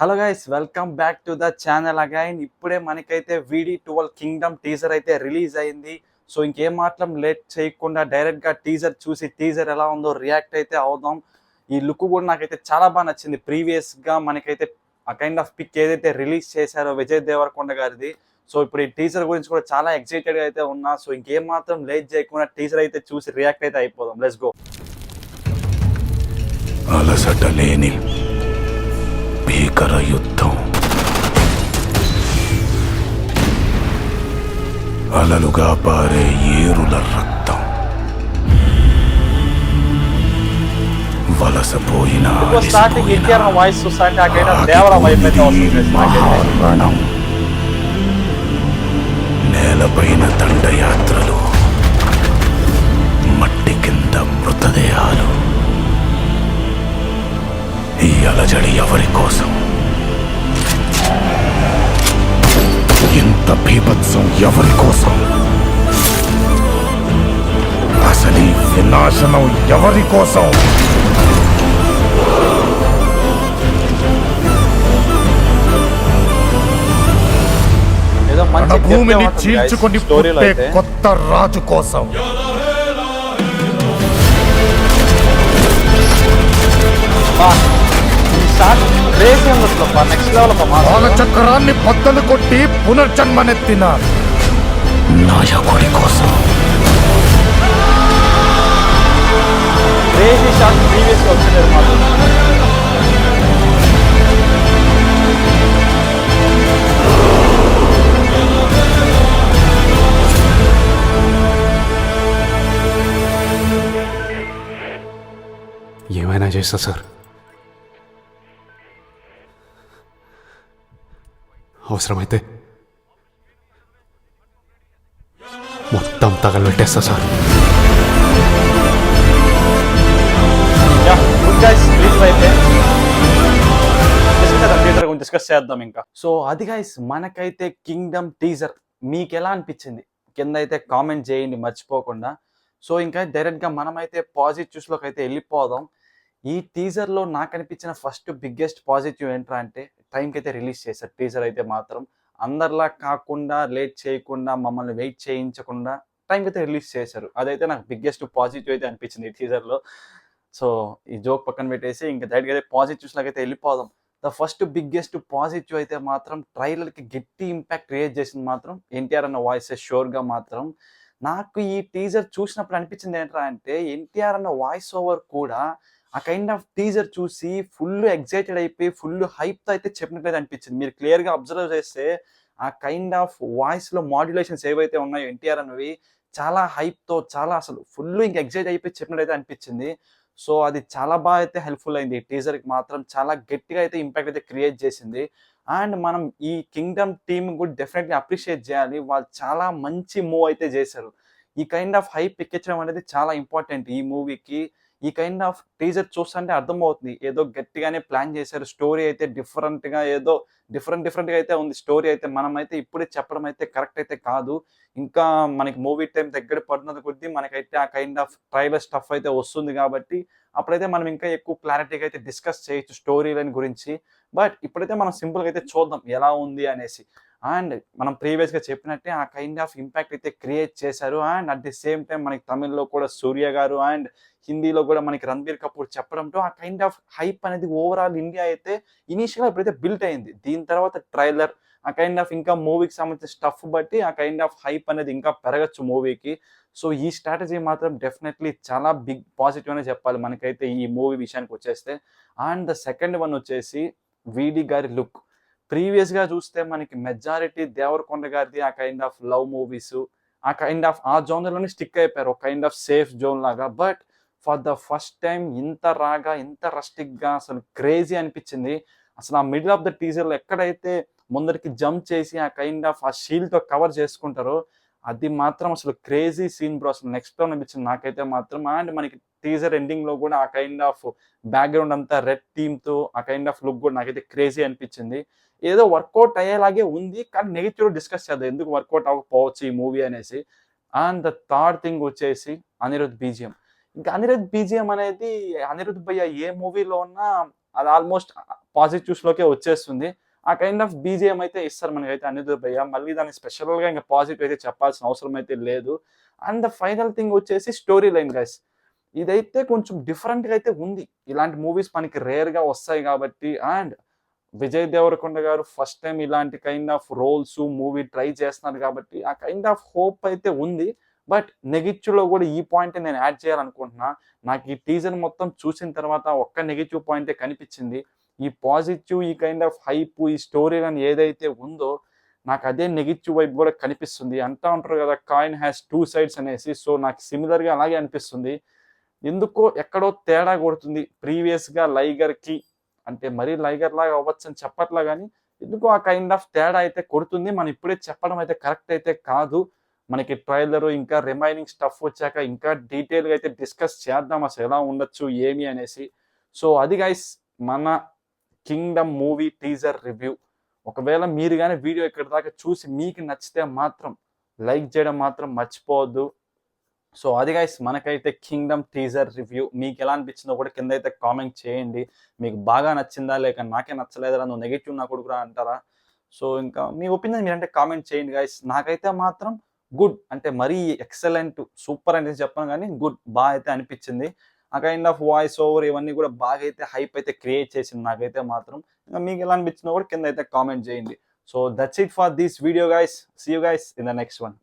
Hello guys, welcome back to the channel again. ఇప్పుడే మనకైతే VD12 Kingdom teaser అయితే release అయింది. సో ఇంకేం మాత్రం లేట్ చేయకుండా డైరెక్ట్గా టీజర్ చూసి టీజర్ ఎలా ఉందో రియాక్ట్ అయితే అవుదాం. ఈ లుక్ కూడా నాకైతే చాలా బాగా నచ్చింది. ప్రీవియస్గా మనకైతే ఆ కైండ్ ఆఫ్ పిక్ ఏదైతే రిలీజ్ చేశారో విజయ్ దేవరకొండ గారిది. సో ఇప్పుడు ఈ టీజర్ గురించి కూడా చాలా ఎక్సైటెడ్గా అయితే ఉన్నా. సో ఇంకేం మాత్రం లేట్ చేయకుండా టీజర్ అయితే చూసి రియాక్ట్ అయితే అయిపోదాం. Let's go. అలసట లేని భీకర యుద్ధం, అలలుగా పారే ఏరుల రక్తం, వలసపోయిన స్టార్టింగ్ ఎన్టీఆర్ వాయిస్ చూస్తుంటే ఆ కైండ్ ఆఫ్ దేవర వైబ్ అయితే వస్తుంది. మహారణం, నేలపైన దండయాత్రలు, మట్టి కింద మృతదేహాలు. ఈ అలజడి ఎవరి కోసం? ఇంత బీభత్సం ఎవరి కోసం? అసలు ఈ వినాశనం ఎవరి కోసం? ఏదో మంచి భూమిని చీల్చుకొని పుట్టే కొత్త రాజు కోసం. చక్రాన్ని బద్దలు కొట్టి పునర్జన్మనెత్తిన నాయకుడి కోసం. ఏమైనా చేస్తా సార్, అవసరమైతే మొత్తం తగలబెట్టేస్తా సార్. డిస్కస్ చేద్దాం ఇంకా. సో అది గైస్, మనకైతే కింగ్డమ్ టీజర్ మీకు ఎలా అనిపించింది కింద అయితే కామెంట్ చేయండి మర్చిపోకుండా. సో ఇంకా డైరెక్ట్గా మనమైతే పాజిటివ్స్లోకి అయితే వెళ్ళిపోదాం. ఈ టీజర్లో నాకు అనిపించిన ఫస్ట్ బిగ్గెస్ట్ పాజిటివ్ ఏంట్రా అంటే, టైంకి అయితే రిలీజ్ చేశారు టీజర్ అయితే మాత్రం. అందరిలా కాకుండా లేట్ చేయకుండా మమ్మల్ని వెయిట్ చేయించకుండా టైంకి అయితే రిలీజ్ చేశారు. అదైతే నాకు బిగ్గెస్ట్ పాజిటివ్ అయితే అనిపించింది ఈ టీజర్లో. సో ఈ జోక్ పక్కన పెట్టేసి ఇంకా డైరెక్ట్గా అయితే పాజిటివ్స్లోకి అయితే వెళ్ళిపోదాం. ద ఫస్ట్ బిగ్గెస్ట్ పాజిటివ్ అయితే మాత్రం ట్రైలర్కి గట్టి ఇంపాక్ట్ క్రియేట్ చేసింది మాత్రం ఎన్టీఆర్ అన్న వాయిస్ షూర్గా మాత్రం. నాకు ఈ టీజర్ చూసినప్పుడు అనిపించింది ఏంట్రా అంటే, ఎన్టీఆర్ అన్న వాయిస్ ఓవర్ కూడా ఆ కైండ్ ఆఫ్ టీజర్ చూసి ఫుల్ ఎక్సైటెడ్ అయిపోయి ఫుల్ హైప్తో అయితే చెప్పినట్లయితే అనిపించింది. మీరు క్లియర్గా అబ్జర్వ్ చేస్తే ఆ కైండ్ ఆఫ్ వాయిస్లో మాడ్యులేషన్స్ ఏవైతే ఉన్నాయో ఎన్టీఆర్ అన్నవి చాలా హైప్తో చాలా అసలు ఫుల్ ఇంక ఎక్సైట్ అయిపోయి చెప్పినట్లయితే అనిపించింది. సో అది చాలా బాగా అయితే హెల్ప్ఫుల్ అయింది. ఈ టీజర్కి మాత్రం చాలా గట్టిగా అయితే ఇంపాక్ట్ అయితే క్రియేట్ చేసింది. అండ్ మనం ఈ కింగ్డమ్ టీమ్ కూడా డెఫినెట్లీ అప్రిషియేట్ చేయాలి. వాళ్ళు చాలా మంచి మూవ్ అయితే చేశారు. ఈ కైండ్ ఆఫ్ హైప్ ఎక్కించడం అనేది చాలా ఇంపార్టెంట్ ఈ మూవీకి. ఈ కైండ్ ఆఫ్ టీజర్ చూస్తుంటే అర్థమవుతుంది ఏదో గట్టిగానే ప్లాన్ చేశారు. స్టోరీ అయితే డిఫరెంట్గా ఏదో డిఫరెంట్గా అయితే ఉంది. స్టోరీ అయితే మనమైతే ఇప్పుడే చెప్పడం అయితే కరెక్ట్ అయితే కాదు. ఇంకా మనకి మూవీ టైం దగ్గర పడినది కొద్దీ మనకైతే ఆ కైండ్ ఆఫ్ ట్రైలర్ స్టఫ్ అయితే వస్తుంది కాబట్టి అప్పుడైతే మనం ఇంకా ఎక్కువ క్లారిటీగా అయితే డిస్కస్ చేయొచ్చు స్టోరీ లైన్ గురించి. బట్ ఇప్పుడైతే మనం సింపుల్గా అయితే చూద్దాం ఎలా ఉంది అనేసి. అండ్ మనం ప్రీవియస్గా చెప్పినట్టే ఆ కైండ్ ఆఫ్ ఇంపాక్ట్ అయితే క్రియేట్ చేశారు. And at the same time మనకి తమిళ్లో కూడా సూర్య గారు అండ్ హిందీలో కూడా మనకి రణబీర్ కపూర్ చెప్పడంతో ఆ కైండ్ ఆఫ్ హైప్ అనేది ఓవరాల్ ఇండియా అయితే ఇనీషియల్గా ఇప్పుడైతే బిల్ట్ అయింది. దీని తర్వాత ట్రైలర్ ఆ కైండ్ ఆఫ్ ఇంకా మూవీకి సంబంధించిన స్టఫ్ బట్టి ఆ కైండ్ ఆఫ్ హైప్ అనేది ఇంకా పెరగచ్చు మూవీకి. సో ఈ స్ట్రాటజీ మాత్రం డెఫినెట్లీ చాలా బిగ్ పాజిటివ్ అనే చెప్పాలి మనకైతే ఈ మూవీ విషయానికి వచ్చేస్తే. అండ్ ద సెకండ్ వన్ వచ్చేసి వీడి గారి లుక్. ప్రీవియస్గా చూస్తే మనకి మెజారిటీ దేవరకొండ గారిది ఆ కైండ్ ఆఫ్ లవ్ మూవీస్ ఆ కైండ్ ఆఫ్ ఆ జోన్లోనే స్టిక్ అయిపోయారు, ఒక కైండ్ ఆఫ్ సేఫ్ జోన్ లాగా. But for the first time ఇంత రాగా ఇంత రస్టిక్గా అసలు క్రేజీ అనిపించింది. అసలు ఆ మిడిల్ ఆఫ్ ద టీజర్లో ఎక్కడైతే ముందరికి జంప్ చేసి ఆ కైండ్ ఆఫ్ ఆ షీల్డ్తో కవర్ చేసుకుంటారో అది మాత్రం అసలు క్రేజీ సీన్ బ్రో. అసలు నెక్స్ట్ అనిపించింది నాకైతే మాత్రం. అండ్ మనకి టీజర్ ఎండింగ్ లో కూడా ఆ కైండ్ ఆఫ్ బ్యాక్గ్రౌండ్ అంతా రెడ్ థీమ్ తో ఆ కైండ్ ఆఫ్ లుక్ కూడా నాకైతే క్రేజీ అనిపించింది. ఏదో వర్కౌట్ అయ్యేలాగే ఉంది, కానీ నెగిటివ్ డిస్కస్ చేద్దాం ఎందుకు వర్కౌట్ అవ్వకపోవచ్చు ఈ మూవీ అనేసి. అండ్ ద థర్డ్ థింగ్ వచ్చేసి అనిరుద్ బీజిఎం. ఇంకా అనిరుద్ బీజిఎం అనేది అనిరుద్ భయ్య ఏ మూవీలో ఉన్నా అది ఆల్మోస్ట్ పాజిటివ్స్లోకే వచ్చేస్తుంది. ఆ కైండ్ ఆఫ్ బీజిఎం అయితే ఇస్తారు మనకైతే అనిరుద్ భయ్య. మళ్ళీ దాన్ని స్పెషల్గా ఇంకా పాజిటివ్ అయితే చెప్పాల్సిన అవసరం అయితే లేదు. అండ్ ద ఫైనల్ థింగ్ వచ్చేసి స్టోరీ లైన్ గైస్. ఇదైతే కొంచెం డిఫరెంట్గా అయితే ఉంది. ఇలాంటి మూవీస్ మనకి రేర్గా వస్తాయి కాబట్టి. And Vijay Deverakonda garu first time ఇలాంటి kind of roles movie try చేస్తున్నారు కాబట్టి ఆ కైండ్ ఆఫ్ హోప్ అయితే ఉంది. బట్ నెగిటివ్లో కూడా ఈ పాయింట్ నేను యాడ్ చేయాలనుకుంటున్నా. నాకు ఈ టీజర్ మొత్తం చూసిన తర్వాత ఒక్క నెగిటివ్ పాయింటే కనిపించింది. ఈ పాజిటివ్, ఈ కైండ్ ఆఫ్ హైప్, ఈ స్టోరీ లైన్ ఏదైతే ఉందో నాకు అదే నెగిటివ్ వైపు కూడా కనిపిస్తుంది. అంటా ఉంటారు కదా, కాయిన్ హ్యాస్ టూ సైడ్స్ అనేసి. సో నాకు సిమిలర్గా అలాగే అనిపిస్తుంది. ఎందుకో ఎక్కడో తేడా కొడుతుంది. ప్రీవియస్గా లైగర్కి అంటే మరీ లైగర్ లాగా అవ్వచ్చు అని చెప్పట్లా, కానీ ఎందుకో ఆ కైండ్ ఆఫ్ తేడా అయితే కొడుతుంది. మనం ఇప్పుడే చెప్పడం అయితే కరెక్ట్ అయితే కాదు. మనకి ట్రైలర్ ఇంకా రిమైనింగ్ స్టఫ్ వచ్చాక ఇంకా డీటెయిల్గా అయితే డిస్కస్ చేద్దాం అసలు ఎలా ఉండొచ్చు ఏమి అనేసి. సో అది గైస్ మన కింగ్డమ్ మూవీ టీజర్ రివ్యూ. ఒకవేళ మీరు కానీ వీడియో ఇక్కడ దాకా చూసి మీకు నచ్చితే మాత్రం లైక్ చేయడం మాత్రం మర్చిపోవద్దు. సో అది గైస్ మనకైతే కింగ్డమ్ టీజర్ రివ్యూ. మీకు ఎలా అనిపించిందో కూడా కింద అయితే కామెంట్ చేయండి. మీకు బాగా నచ్చిందా లేక నాకే నచ్చలేదా, నువ్వు నెగిటివ్ నా కొడుకురా అంటారా? సో ఇంకా మీ ఒపీనియన్ మీరంటే కామెంట్ చేయండి గైస్. నాకైతే మాత్రం గుడ్, అంటే మరీ ఎక్సలెంట్ సూపర్ అనేది చెప్పను కానీ గుడ్, బాగా అయితే అనిపించింది. ఆ కైండ్ ఆఫ్ వాయిస్ ఓవర్ ఇవన్నీ కూడా బాగా అయితే హైప్ అయితే క్రియేట్ చేసింది నాకైతే మాత్రం. ఇంకా మీకు ఎలా అనిపించిందో కూడా కింద అయితే కామెంట్ చేయండి. So that's it for this video guys. See you guys in the next one.